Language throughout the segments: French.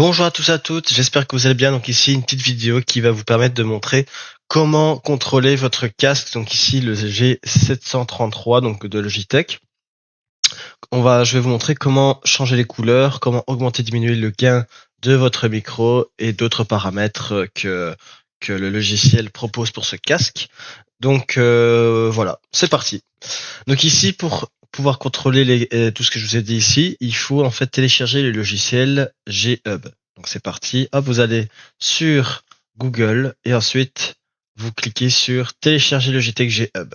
Bonjour à tous et à toutes, j'espère que vous allez bien. Donc ici une petite vidéo qui va vous permettre de montrer comment contrôler votre casque. Donc ici le G733 donc de Logitech. Je vais vous montrer comment changer les couleurs, comment augmenter, diminuer le gain de votre micro et d'autres paramètres que le logiciel propose pour ce casque. Donc voilà, c'est parti. Donc ici pour pouvoir contrôler tout ce que je vous ai dit ici, il faut en fait télécharger le logiciel G-Hub. Donc c'est parti, hop, vous allez sur Google et ensuite vous cliquez sur télécharger Logitech G-Hub.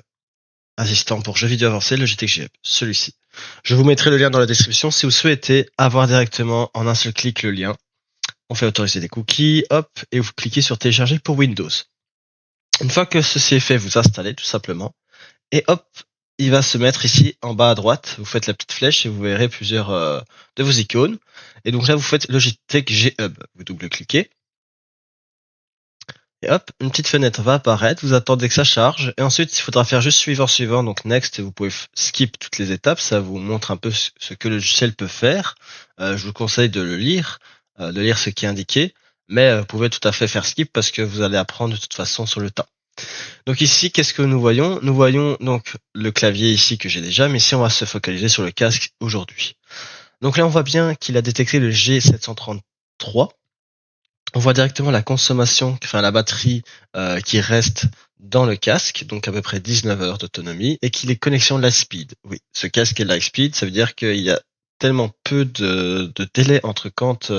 Assistant pour jeux vidéo avancés, Logitech G-Hub, celui-ci. Je vous mettrai le lien dans la description si vous souhaitez avoir directement en un seul clic le lien. On fait autoriser des cookies, hop, et vous cliquez sur télécharger pour Windows. Une fois que ceci est fait, vous installez tout simplement. Et hop, il va se mettre ici en bas à droite. Vous faites la petite flèche et vous verrez plusieurs de vos icônes. Et donc là, vous faites Logitech G-Hub. Vous double-cliquez. Et hop, une petite fenêtre va apparaître. Vous attendez que ça charge. Et ensuite, il faudra faire juste suivant. Donc next, vous pouvez skip toutes les étapes. Ça vous montre un peu ce que le logiciel peut faire. Je vous conseille de le lire, de lire ce qui est indiqué. Mais vous pouvez tout à fait faire skip parce que vous allez apprendre de toute façon sur le tas. Donc ici, qu'est-ce que nous voyons? Nous voyons donc le clavier ici que j'ai déjà, mais ici on va se focaliser sur le casque aujourd'hui. Donc là on voit bien qu'il a détecté le G733. On voit directement la consommation, enfin la batterie qui reste dans le casque, donc à peu près 19 heures d'autonomie, et qu'il est connexion Lightspeed. Oui, ce casque est Lightspeed, ça veut dire qu'il y a tellement peu de délai entre quand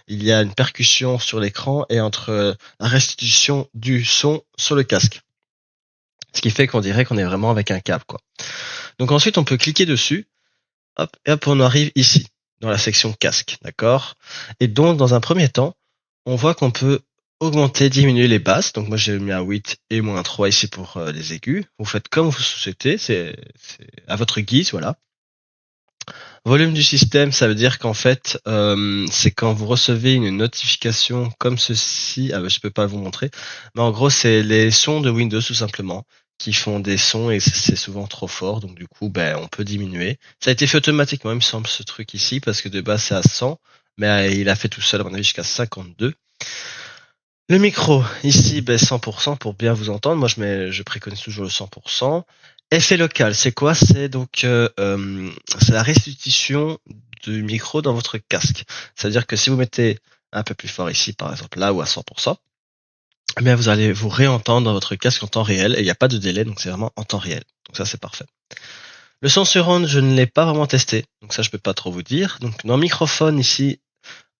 il y a une percussion sur l'écran et entre la restitution du son sur le casque. Ce qui fait qu'on dirait qu'on est vraiment avec un câble, quoi. Donc ensuite, on peut cliquer dessus, hop, et hop, on arrive ici, dans la section casque, d'accord? Et donc, dans un premier temps, on voit qu'on peut augmenter, diminuer les basses. Donc moi, j'ai mis un 8 et moins 3 ici pour les aigus. Vous faites comme vous souhaitez, c'est à votre guise, voilà. Volume du système, ça veut dire qu'en fait, c'est quand vous recevez une notification comme ceci. Ah ben, je peux pas vous montrer, mais en gros, c'est les sons de Windows tout simplement qui font des sons et c'est souvent trop fort. Donc du coup, ben, on peut diminuer. Ça a été fait automatiquement, il me semble, ce truc ici, parce que de base c'est à 100, mais il a fait tout seul, à mon avis, jusqu'à 52. Le micro, ici, ben 100% pour bien vous entendre. Moi, je préconise toujours le 100%. Effet local, c'est quoi? C'est la restitution du micro dans votre casque. C'est-à-dire que si vous mettez un peu plus fort ici, par exemple là ou à 100%, eh bien vous allez vous réentendre dans votre casque en temps réel et il n'y a pas de délai, donc c'est vraiment en temps réel. Donc ça, c'est parfait. Le son surround, je ne l'ai pas vraiment testé, donc ça, je peux pas trop vous dire. Donc dans microphone ici,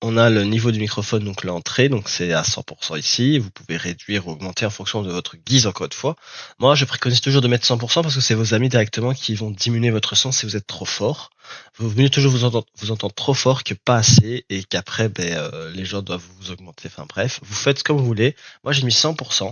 on a le niveau du microphone, donc l'entrée, donc c'est à 100% ici. Vous pouvez réduire ou augmenter en fonction de votre guise, encore une fois. Moi, je préconise toujours de mettre 100% parce que c'est vos amis directement qui vont diminuer votre son si vous êtes trop fort. Vous mieux toujours vous entendre trop fort que pas assez et qu'après, les gens doivent vous augmenter. Enfin bref, vous faites comme vous voulez. Moi, j'ai mis 100%.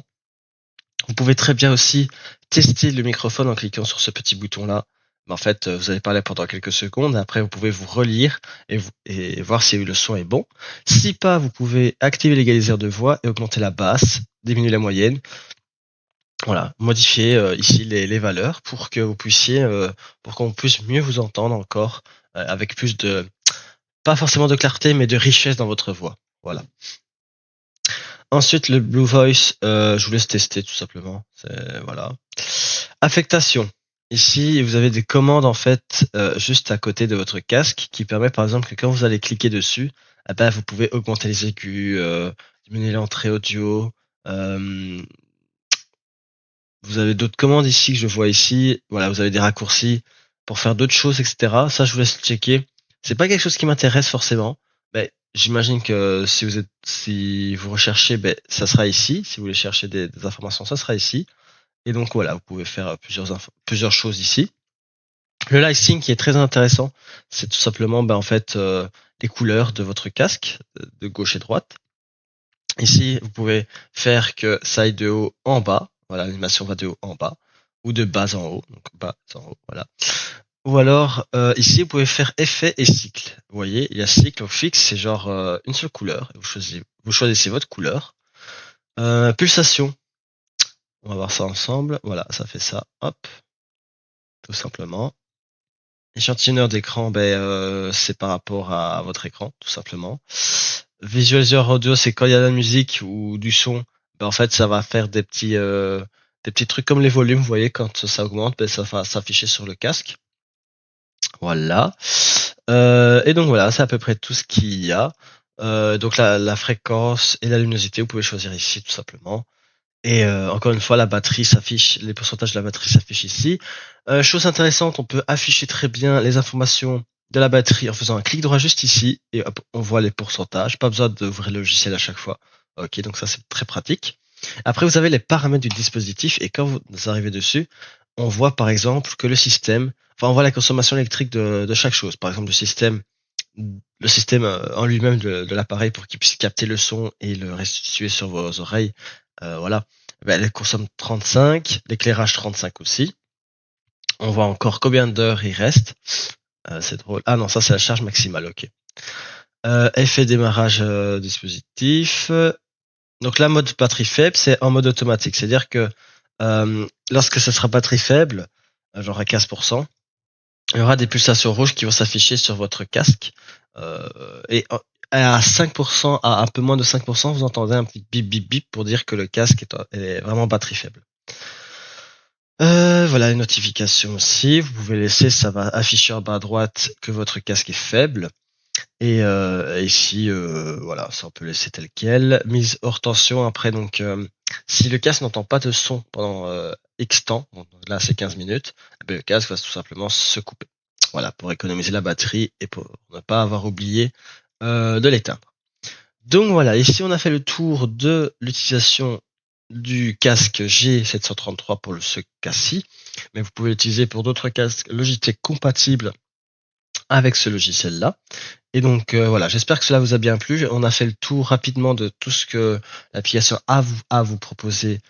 Vous pouvez très bien aussi tester le microphone en cliquant sur ce petit bouton-là. En fait, vous allez parler pendant quelques secondes. Après, vous pouvez vous relire et voir si le son est bon. Si pas, vous pouvez activer l'égaliseur de voix et augmenter la basse, diminuer la moyenne. Voilà, modifier ici les valeurs pour que vous puissiez, pour qu'on puisse mieux vous entendre encore avec plus de, pas forcément de clarté, mais de richesse dans votre voix. Voilà. Ensuite, le Blue Voice, je vous laisse tester tout simplement. Voilà. Affectation. Ici, vous avez des commandes en fait juste à côté de votre casque qui permet par exemple que quand vous allez cliquer dessus, eh ben, vous pouvez augmenter les aigus, diminuer l'entrée audio. euh, Vous avez d'autres commandes ici que je vois ici. Voilà, vous avez des raccourcis pour faire d'autres choses, etc. Ça, je vous laisse checker. C'est pas quelque chose qui m'intéresse forcément. Mais j'imagine que si vous recherchez, ça sera ici. Si vous voulez chercher des informations, ça sera ici. Et donc voilà, vous pouvez faire plusieurs choses ici. Le lighting qui est très intéressant, c'est tout simplement en fait les couleurs de votre casque de gauche et droite. Ici, vous pouvez faire que ça aille de haut en bas. Voilà, l'animation va de haut en bas ou de bas en haut. Donc bas en haut, voilà. Ou alors ici, vous pouvez faire effet et cycle. Vous voyez, il y a cycle ou fixe, c'est genre une seule couleur. Et vous choisissez votre couleur. Pulsation. On va voir ça ensemble. Voilà, ça fait ça. Hop, tout simplement. Échantillonneur d'écran, c'est par rapport à votre écran, tout simplement. Visualizer audio, c'est quand il y a de la musique ou du son, ben, en fait, ça va faire des petits trucs comme les volumes. Vous voyez, quand ça augmente, ben, ça va s'afficher sur le casque. Voilà. Et donc voilà, c'est à peu près tout ce qu'il y a. Donc la fréquence et la luminosité, vous pouvez choisir ici tout simplement. Et encore une fois, la batterie s'affiche, les pourcentages de la batterie s'affichent ici. Chose intéressante, on peut afficher très bien les informations de la batterie en faisant un clic droit juste ici et hop, on voit les pourcentages. Pas besoin d'ouvrir le logiciel à chaque fois. Ok, donc ça c'est très pratique. Après, vous avez les paramètres du dispositif et quand vous arrivez dessus, on voit par exemple que le système, enfin on voit la consommation électrique de chaque chose. Par exemple, le système en lui-même de l'appareil pour qu'il puisse capter le son et le restituer sur vos oreilles. Voilà. Ben, elle consomme 35, l'éclairage 35 aussi. On voit encore combien d'heures il reste. C'est drôle. Ah non, ça c'est la charge maximale, ok. Effet démarrage dispositif. Donc là, mode batterie faible, c'est en mode automatique. C'est-à-dire que lorsque ça sera batterie faible, genre à 15%, il y aura des pulsations rouges qui vont s'afficher sur votre casque. Et à 5%, à un peu moins de 5%, vous entendez un petit bip bip bip pour dire que le casque est vraiment batterie faible. Voilà une notification aussi. Vous pouvez laisser, ça va afficher en bas à droite que votre casque est faible. Et ici, voilà, ça on peut laisser tel quel. Mise hors tension après, donc si le casque n'entend pas de son pendant X temps, donc là c'est 15 minutes, le casque va tout simplement se couper. Voilà, pour économiser la batterie et pour ne pas avoir oublié de l'éteindre. Donc voilà, ici on a fait le tour de l'utilisation du casque G733 pour ce cas-ci, mais vous pouvez l'utiliser pour d'autres casques Logitech compatibles avec ce logiciel-là. Et donc voilà, j'espère que cela vous a bien plu. On a fait le tour rapidement de tout ce que l'application a à vous proposer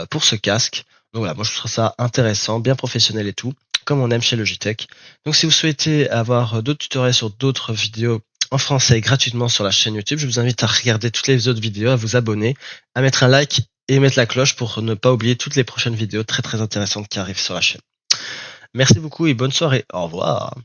pour ce casque. Donc voilà, moi je trouve ça intéressant, bien professionnel et tout, comme on aime chez Logitech. Donc si vous souhaitez avoir d'autres tutoriels sur d'autres vidéos en français gratuitement sur la chaîne YouTube, je vous invite à regarder toutes les autres vidéos, à vous abonner, à mettre un like et mettre la cloche pour ne pas oublier toutes les prochaines vidéos très intéressantes qui arrivent sur la chaîne. Merci beaucoup et bonne soirée. Au revoir.